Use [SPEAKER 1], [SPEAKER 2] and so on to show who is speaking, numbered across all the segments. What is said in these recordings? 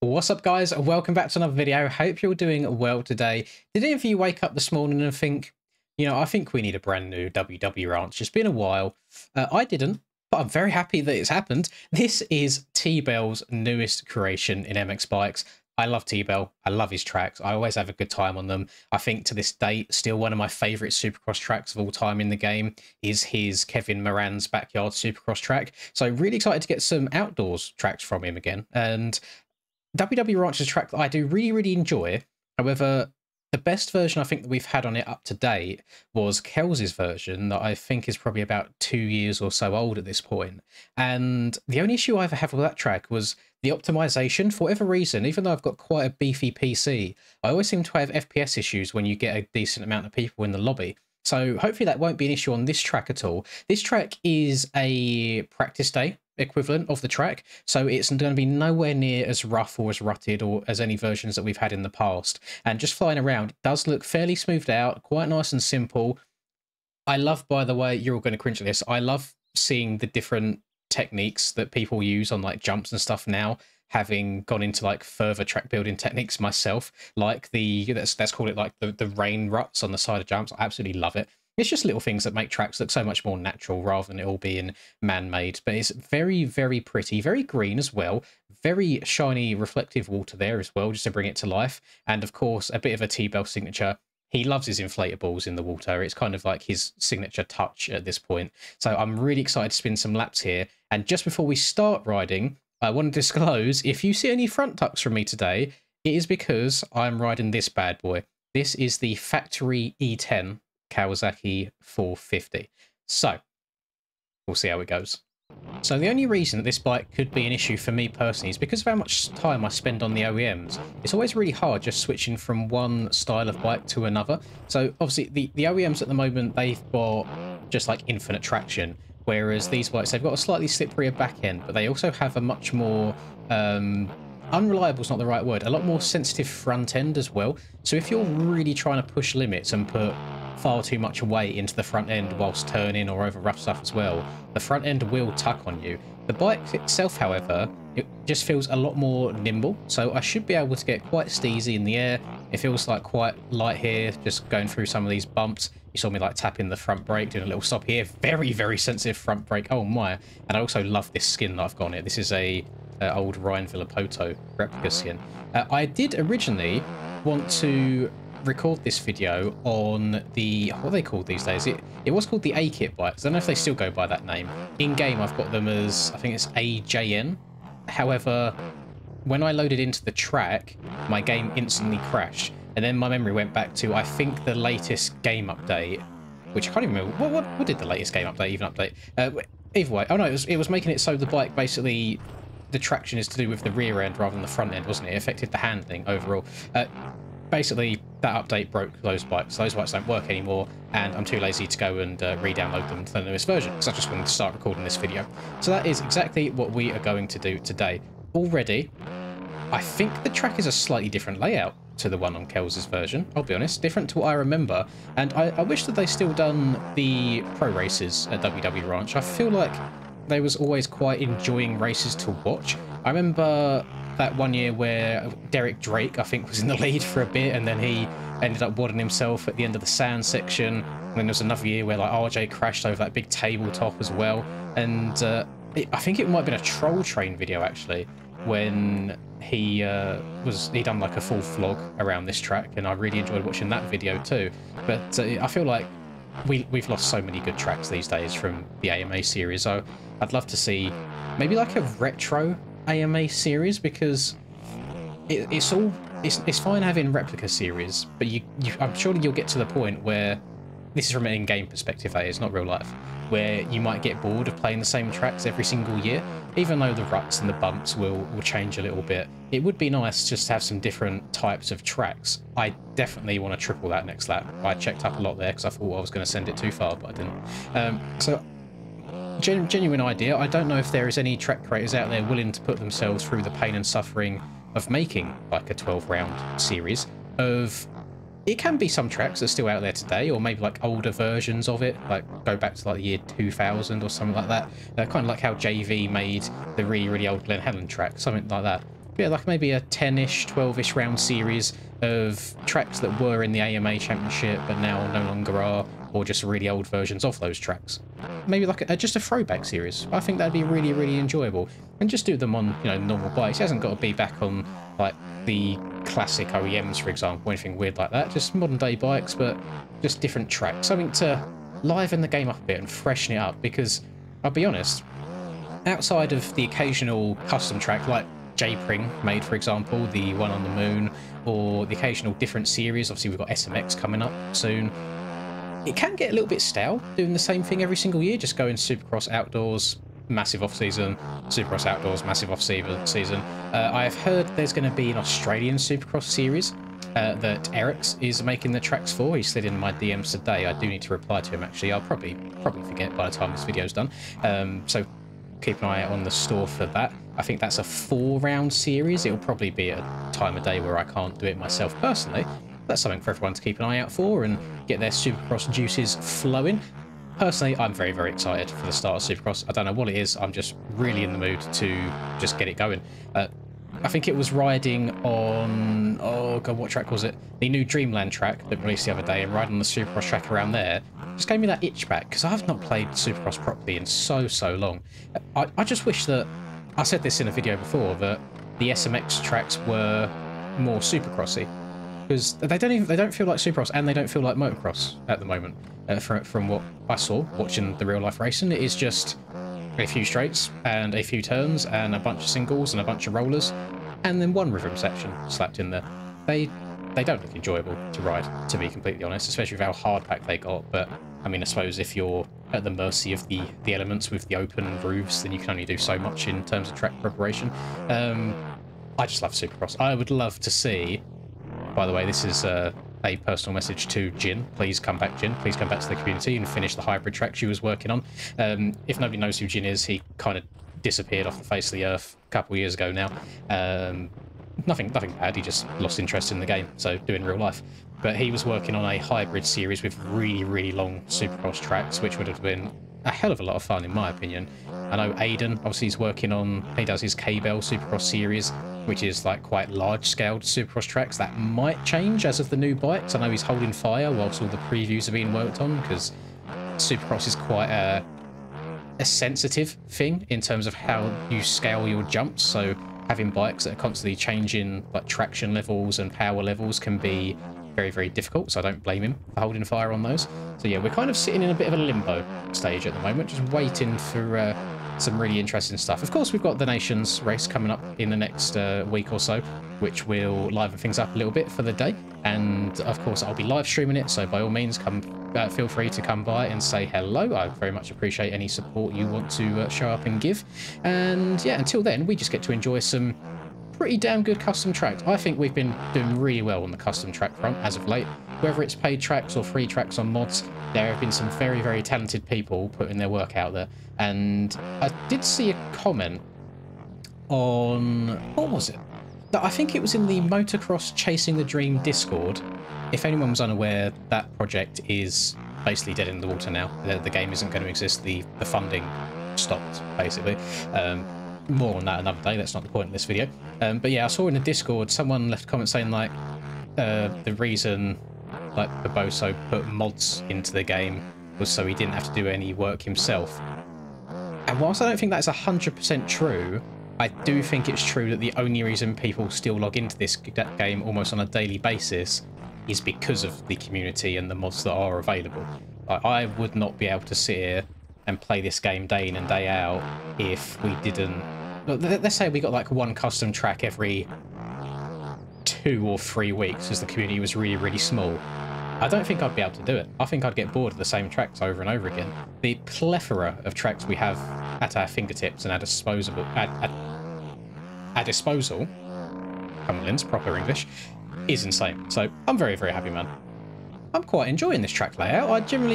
[SPEAKER 1] What's up, guys? Welcome back to another video. Hope you're doing well today. Did any of you wake up this morning and think, I think we need a brand new WW ranch? It's been a while. I didn't, but I'm very happy that it's happened. This is T-Bell's newest creation in MX Bikes. I love T-Bell. I love his tracks. I always have a good time on them. I think to this date, still one of my favourite Supercross tracks of all time in the game is his Kevin Moran's Backyard Supercross track. So really excited to get some outdoors tracks from him again. And WW Ranch is a track that I do really enjoy. However, the best version I think that we've had on it up to date was Kelsey's version that I think is probably about 2 years or so old at this point. And the only issue I ever had with that track was the optimization. For whatever reason, even though I've got quite a beefy PC, I always seem to have FPS issues when you get a decent amount of people in the lobby. So hopefully that won't be an issue on this track at all. This track is a practice day equivalent of the track, so it's going to be nowhere near as rough or as rutted or as any versions that we've had in the past. And just flying around, it does look fairly smoothed out, quite nice and simple. I love, by the way, you're all going to cringe at this, I love seeing the different techniques that people use on like jumps and stuff now, having gone into like further track building techniques myself, like let's call it like the rain ruts on the side of jumps. I absolutely love it. It's just little things that make tracks look so much more natural rather than it all being man-made. But it's very pretty, very green as well. Very shiny, reflective water there as well, just to bring it to life. And of course, a bit of a T-Bell signature. He loves his inflatables in the water. It's kind of like his signature touch at this point. So I'm really excited to spin some laps here. And just before we start riding, I want to disclose, if you see any front tucks from me today, it is because I'm riding this bad boy. This is the factory E10 Kawasaki 450. So we'll see how it goes. So the only reason that this bike could be an issue for me personally is because of how much time I spend on the OEMs. It's always really hard just switching from one style of bike to another. So obviously the OEMs at the moment, they've got just like infinite traction, whereas these bikes, they've got a slightly slipperier back end, but they also have a much more unreliable is not the right word, a lot more sensitive front end as well. So if you're really trying to push limits and put far too much weight into the front end whilst turning or over rough stuff as well, the front end will tuck on you. The bike itself, however, it just feels a lot more nimble, so I should be able to get quite steezy in the air. It feels like quite light here, just going through some of these bumps. You saw me like tapping the front brake, doing a little stop here. Very sensitive front brake. Oh my. And I also love this skin that I've got on it. This is a old Ryan Villapoto replica skin. I did originally want to record this video on the, what are they called these days? It was called the A-Kit bikes. I don't know if they still go by that name. In game, I've got them as, I think it's AJN. However, when I loaded into the track, my game instantly crashed. And then my memory went back to, I think, the latest game update, which I can't even remember. What did the latest game update even update? Either way, oh no, it was making it so the bike basically, the traction is to do with the rear end rather than the front end, wasn't it? It affected the handling overall. Basically, that update broke those bikes. Those bikes don't work anymore, and I'm too lazy to go and re-download them to the newest version, so I just wanted to start recording this video. So that is exactly what we are going to do today. Already, I think the track is a slightly different layout to the one on Kelsey's version, I'll be honest, different to what I remember, and I wish that they still done the pro races at WW Ranch. I feel like they was always quite enjoying races to watch. I remember that one year where Derek Drake, I think, was in the lead for a bit, and then he ended up wadding himself at the end of the sand section. And then there was another year where like RJ crashed over that big tabletop as well. And I think it might have been a Troll Train video actually, when he done like a full vlog around this track, and I really enjoyed watching that video too. But I feel like we've lost so many good tracks these days from the AMA series. So I'd love to see maybe like a retro AMA series, because it's fine having replica series, but I'm sure you'll get to the point where, this is from an in-game perspective, that is not real life, where you might get bored of playing the same tracks every single year, even though the ruts and the bumps will change a little bit. It would be nice just to have some different types of tracks. I definitely want to triple that next lap. I checked up a lot there because I thought I was going to send it too far, but I didn't. So genuine idea. I don't know if there is any track creators out there willing to put themselves through the pain and suffering of making like a 12-round series of, it can be some tracks that are still out there today, or maybe like older versions of it, like go back to like the year 2000 or something like that. Kind of like how JV made the really old Glen Helen track, something like that. yeah, like maybe a 10-ish, 12-ish round series of tracks that were in the AMA Championship but now no longer are, or just really old versions of those tracks. Maybe like just a throwback series. I think that'd be really, really enjoyable. And just do them on, you know, normal bikes. It hasn't got to be back on, like, the classic OEMs, for example, or anything weird like that. Just modern day bikes, but just different tracks. Something to liven the game up a bit and freshen it up, because I'll be honest, outside of the occasional custom track like J-Pring made, for example, the one on the moon, or the occasional different series, obviously we've got SMX coming up soon, it can get a little bit stale doing the same thing every single year, just going Supercross outdoors, massive off-season, Supercross outdoors, massive off-season. I have heard there's going to be an Australian Supercross series that Eric's is making the tracks for. He slid in my DMs today. I do need to reply to him, actually. I'll probably forget by the time this video's done. So keep an eye out on the store for that. I think that's a 4-round series. It'll probably be at a time of day where I can't do it myself personally. That's something for everyone to keep an eye out for and get their Supercross juices flowing. Personally, I'm very, very excited for the start of Supercross. I don't know what it is. I'm just really in the mood to just get it going. I think it was riding on, oh god, what track was it? The new Dreamland track that released the other day, and riding on the Supercross track around there just gave me that itch back, because I've not played Supercross properly in so long. I just wish that, I said this in a video before, that the SMX tracks were more Supercrossy, because they don't feel like Supercross and they don't feel like motocross at the moment. From what I saw watching the real life racing, it is just a few straights and a few turns and a bunch of singles and a bunch of rollers, and then one rhythm section slapped in there. They don't look enjoyable to ride, to be completely honest, especially with how hard packed they got. But I mean, I suppose if you're at the mercy of the elements with the open roofs, then you can only do so much in terms of track preparation. I just love Supercross. I would love to see, by the way, this is a personal message to Jin. Please come back, Jin. Please come back to the community and finish the hybrid track she was working on. If nobody knows who Jin is, he kind of disappeared off the face of the earth a couple of years ago now. Nothing bad, he just lost interest in the game, so doing real life. But he was working on a hybrid series with really, really long Supercross tracks, which would have been a hell of a lot of fun, in my opinion. I know Aiden, obviously, he's working on, he does his K-Bell Supercross series, which is like quite large-scaled Supercross tracks. That might change as of the new bikes. I know he's holding fire whilst all the previews are being worked on, because Supercross is quite a sensitive thing in terms of how you scale your jumps. So having bikes that are constantly changing, like traction levels and power levels, can be very, very difficult. So I don't blame him for holding fire on those. So yeah, we're kind of sitting in a bit of a limbo stage at the moment, just waiting for some really interesting stuff. Of course, we've got the Nations race coming up in the next week or so, which will liven things up a little bit for the day. And of course, I'll be live streaming it, so by all means, feel free to come by and say hello. I very much appreciate any support you want to show up and give. And yeah, until then, we just get to enjoy some pretty damn good custom tracks. I think we've been doing really well on the custom track front as of late. Whether it's paid tracks or free tracks on mods, there have been some very, very talented people putting their work out there. And I did see a comment on, what was it? I think it was in the Motocross Chasing the Dream Discord. If anyone was unaware, that project is basically dead in the water now. The game isn't going to exist. The funding stopped, basically. More on that another day. That's not the point of this video. But yeah, I saw in the Discord someone left a comment saying like the reason like Boboso put mods into the game was so he didn't have to do any work himself. And whilst I don't think that's 100% true, I do think it's true that the only reason people still log into this game almost on a daily basis is because of the community and the mods that are available. I would not be able to sit here and play this game day in and day out if we didn't... Let's say we got like one custom track every 2 or 3 weeks because the community was really, really small. I don't think I'd be able to do it. I think I'd get bored of the same tracks over and over again. The plethora of tracks we have at our fingertips and at disposal, come on, Lynn's proper English, is insane. So I'm very, very happy, man. I'm quite enjoying this track layout. I don't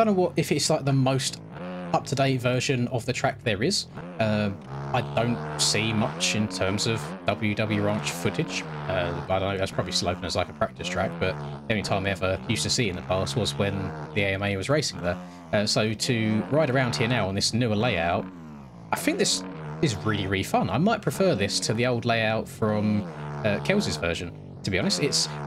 [SPEAKER 1] know if it's like the most up-to-date version of the track there is. I don't see much in terms of WW Ranch footage. I don't know, that's probably still open as like a practice track, but the only time I ever used to see it in the past was when the AMA was racing there. So to ride around here now on this newer layout, I think this is really, really fun. I might prefer this to the old layout from Kelsey's version, to be honest.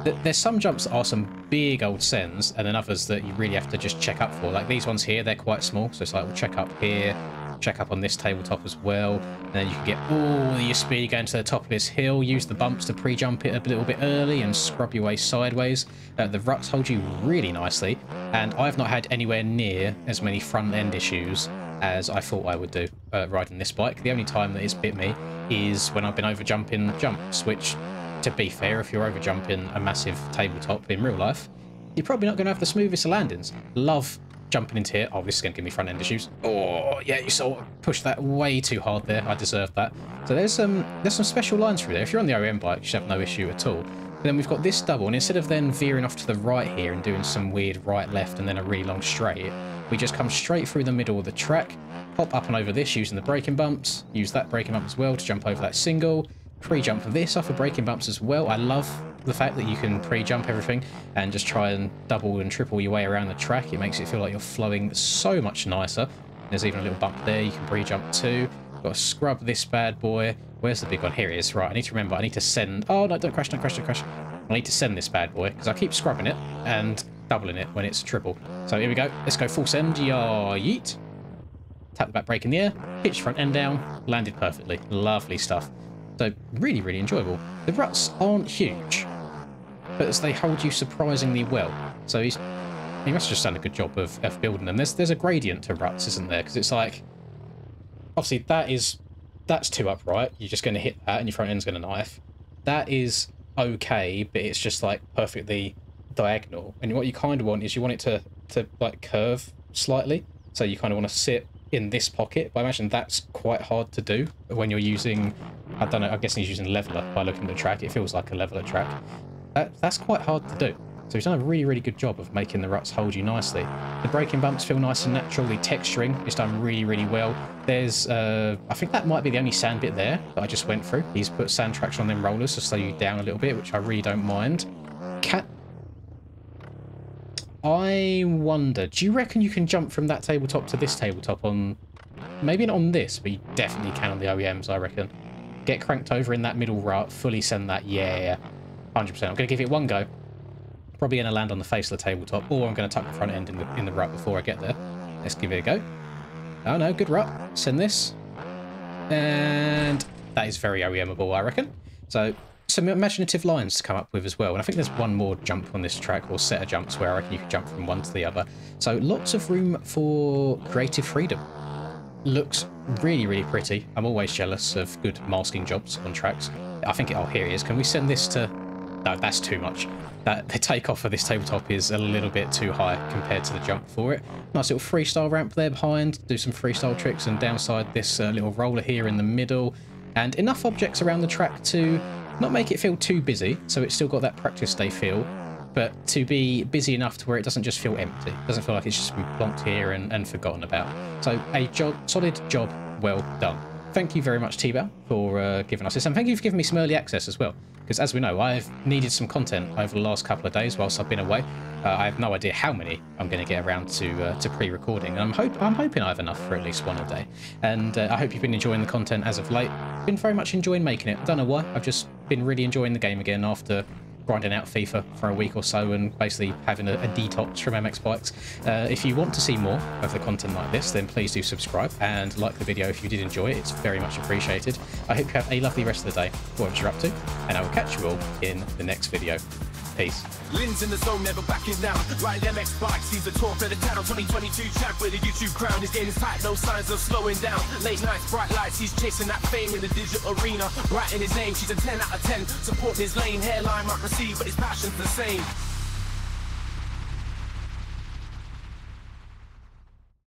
[SPEAKER 1] There's some jumps that are some big old sends, and then others that you really have to just check up for. Like these ones here, they're quite small, so it's like we'll check up here, check up on this tabletop as well, and then you can get all your speed going to the top of this hill, use the bumps to pre-jump it a little bit early and scrub your way sideways. The ruts hold you really nicely, and I've not had anywhere near as many front end issues as I thought I would do riding this bike. The only time that it's bit me is when I've been over jumping jumps, which, to be fair, if you're over jumping a massive tabletop in real life, you're probably not going to have the smoothest of landings. Love jumping into here. Oh, this is going to give me front end issues. Oh, yeah, you sort of pushed that way too hard there. I deserved that. So there's some special lines through there. If you're on the OEM bike, you should have no issue at all. But then we've got this double, and instead of then veering off to the right here and doing some weird right-left and then a really long straight, we just come straight through the middle of the track, hop up and over this using the braking bumps, use that braking bump as well to jump over that single, pre-jump this off of braking bumps as well. I love the fact that you can pre-jump everything and just try and double and triple your way around the track. It makes it feel like you're flowing so much nicer. There's even a little bump there you can pre-jump to. Got to scrub this bad boy. Where's the big one? Here it is. Right, I need to remember, I need to send... Oh, no, don't crash, don't crash, don't crash. I need to send this bad boy, because I keep scrubbing it and doubling it when it's triple. So here we go. Let's go full send. Yeah, yeet. Tap the back brake in the air, pitch front end down, landed perfectly. Lovely stuff. So really, really enjoyable. The ruts aren't huge, but they hold you surprisingly well. So he must have just done a good job of building them. There's a gradient to ruts, isn't there? Because it's like, obviously that's too upright. You're just going to hit that and your front end's going to knife. That is okay, but it's just like perfectly diagonal. And what you kind of want is you want it to like curve slightly. So you kind of want to sit in this pocket, but I imagine that's quite hard to do when you're using, I don't know, I'm guessing he's using leveler by looking at the track. It feels like a leveler track. That's quite hard to do. So he's done a really, really good job of making the ruts hold you nicely. The braking bumps feel nice and natural. The texturing is done really, really well. There's, I think that might be the only sand bit there that I just went through. He's put sand traction on them rollers to slow you down a little bit, which I really don't mind. I wonder, do you reckon you can jump from that tabletop to this tabletop on... Maybe not on this, but you definitely can on the OEMs, I reckon. Get cranked over in that middle rut, fully send that, yeah, 100%. I'm going to give it one go. Probably going to land on the face of the tabletop, or I'm going to tuck the front end in the rut before I get there. Let's give it a go. Oh no, good rut. Send this. And that is very OEMable, I reckon. So... some imaginative lines to come up with as well, and I think there's one more jump on this track, or set of jumps, where I reckon you can jump from one to the other. So lots of room for creative freedom. Looks really, really pretty. I'm always jealous of good masking jobs on tracks. I think oh, here it is. Can we send this to... No, that's too much. The takeoff for this tabletop is a little bit too high compared to the jump for it. Nice little freestyle ramp there behind, do some freestyle tricks, and downside this little roller here in the middle, and enough objects around the track to not make it feel too busy, so it's still got that practice day feel, but to be busy enough to where it doesn't just feel empty. It doesn't feel like it's just been plonked here and forgotten about. So a solid job well done. Thank you very much, T-Bow, for giving us this, and thank you for giving me some early access as well, because as we know, I've needed some content over the last couple of days whilst I've been away. I have no idea how many I'm going to get around to pre-recording, and I'm hoping I have enough for at least one a day. And I hope you've been enjoying the content as of late. Been very much enjoying making it. I don't know why. I've just been really enjoying the game again after grinding out FIFA for a week or so and basically having a detox from MX bikes. If you want to see more of the content like this, then please do subscribe and like the video if you did enjoy it. It's very much appreciated. I hope you have a lovely rest of the day, whatever you're up to, and I will catch you all in the next video. Peace.
[SPEAKER 2] Lynn's in the zone, never backing down. Riding MX bikes, he's the talk of the town. 2022 champ with a YouTube crown. His game is tight, no signs of slowing down. Late nights, bright lights, he's chasing that fame in the digital arena. Writing his name, she's a 10 out of 10. Supporting his lane, hairline might receive, but his passion's the same.